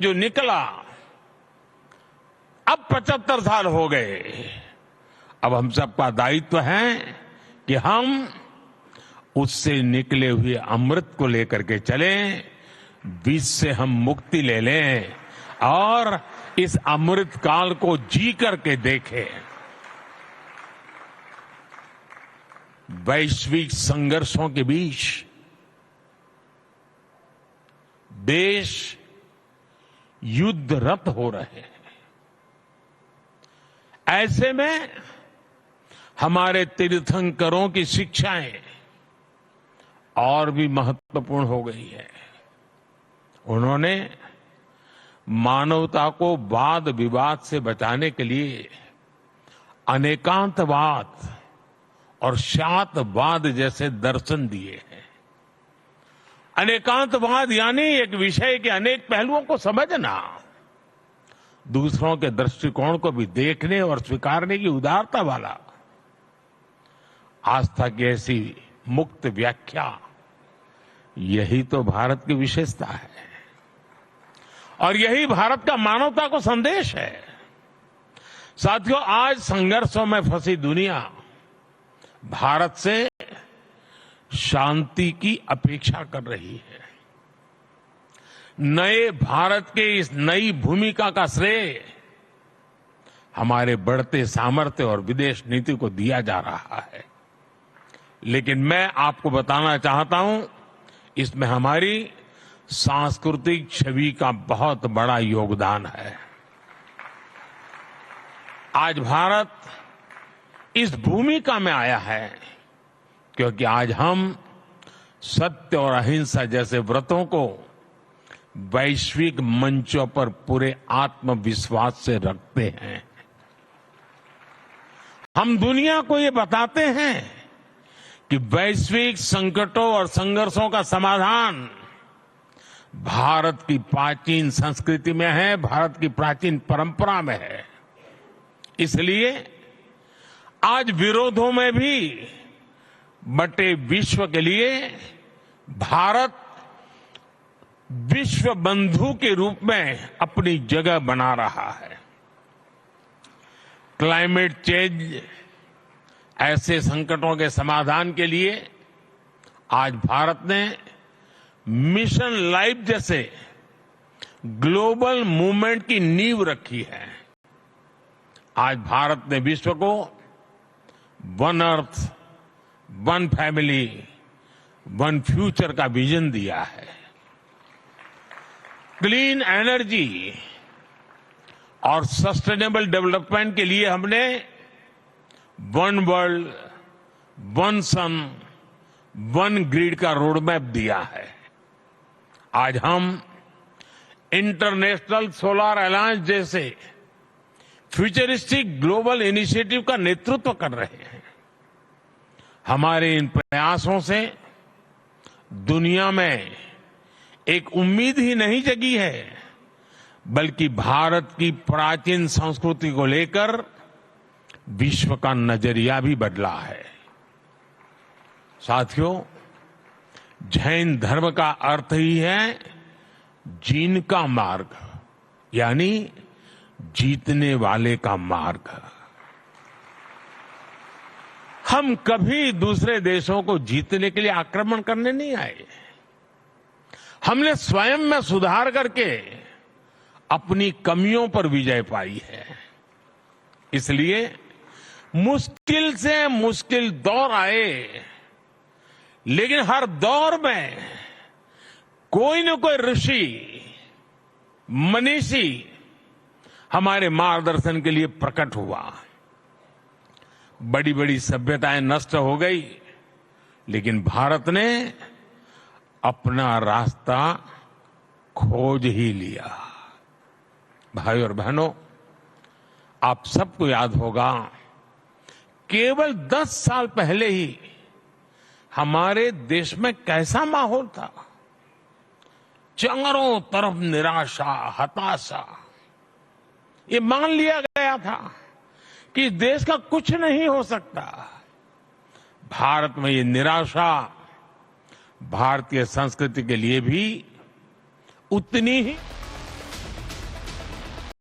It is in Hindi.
जो निकला, अब 75 साल हो गए। अब हम सबका दायित्व है कि हम उससे निकले हुए अमृत को लेकर के चलें, विष से हम मुक्ति ले लें और इस अमृत काल को जी करके देखें। वैश्विक संघर्षों के बीच देश युद्धरत हो रहे हैं। ऐसे में हमारे तीर्थंकरों की शिक्षाएं और भी महत्वपूर्ण हो गई है। उन्होंने मानवता को वाद विवाद से बचाने के लिए अनेकांतवाद और शातवाद जैसे दर्शन दिए हैं। अनेकांतवाद यानी एक विषय के अनेक पहलुओं को समझना, दूसरों के दृष्टिकोण को भी देखने और स्वीकारने की उदारता वाला। आस्था की ऐसी मुक्त व्याख्या, यही तो भारत की विशेषता है और यही भारत का मानवता को संदेश है। साथियों, आज संघर्षों में फंसी दुनिया भारत से शांति की अपेक्षा कर रही है। नए भारत के इस नई भूमिका का श्रेय हमारे बढ़ते सामर्थ्य और विदेश नीति को दिया जा रहा है, लेकिन मैं आपको बताना चाहता हूं, इसमें हमारी सांस्कृतिक छवि का बहुत बड़ा योगदान है। आज भारत इस भूमिका में आया है क्योंकि आज हम सत्य और अहिंसा जैसे व्रतों को वैश्विक मंचों पर पूरे आत्मविश्वास से रखते हैं। हम दुनिया को ये बताते हैं कि वैश्विक संकटों और संघर्षों का समाधान भारत की प्राचीन संस्कृति में है, भारत की प्राचीन परंपरा में है। इसलिए आज विरोधों में भी बटे विश्व के लिए भारत विश्व बंधु के रूप में अपनी जगह बना रहा है। क्लाइमेट चेंज ऐसे संकटों के समाधान के लिए आज भारत ने मिशन लाइफ जैसे ग्लोबल मूवमेंट की नींव रखी है। आज भारत ने विश्व को one earth, one family, one future का विजन दिया है। क्लीन एनर्जी और सस्टेनेबल डेवलपमेंट के लिए हमने वन वर्ल्ड, वन सन, वन ग्रिड का रोड मैप दिया है। आज हम इंटरनेशनल सोलर अलायंस जैसे फ्यूचरिस्टिक ग्लोबल इनिशिएटिव का नेतृत्व कर रहे हैं। हमारे इन प्रयासों से दुनिया में एक उम्मीद ही नहीं जगी है, बल्कि भारत की प्राचीन संस्कृति को लेकर विश्व का नजरिया भी बदला है। साथियों, जैन धर्म का अर्थ ही है जीन का मार्ग, यानी जीतने वाले का मार्ग। हम कभी दूसरे देशों को जीतने के लिए आक्रमण करने नहीं आए। हमने स्वयं में सुधार करके अपनी कमियों पर विजय पाई है। इसलिए मुश्किल से मुश्किल दौर आए, लेकिन हर दौर में कोई न कोई ऋषि, मनीषी हमारे मार्गदर्शन के लिए प्रकट हुआ। बड़ी बड़ी सभ्यताएं नष्ट हो गई, लेकिन भारत ने अपना रास्ता खोज ही लिया। भाई और बहनों, आप सबको याद होगा, केवल 10 साल पहले ही हमारे देश में कैसा माहौल था। चारों तरफ निराशा, हताशा। ये मान लिया गया था कि देश का कुछ नहीं हो सकता। भारत में ये निराशा भारतीय संस्कृति के लिए भी उतनी ही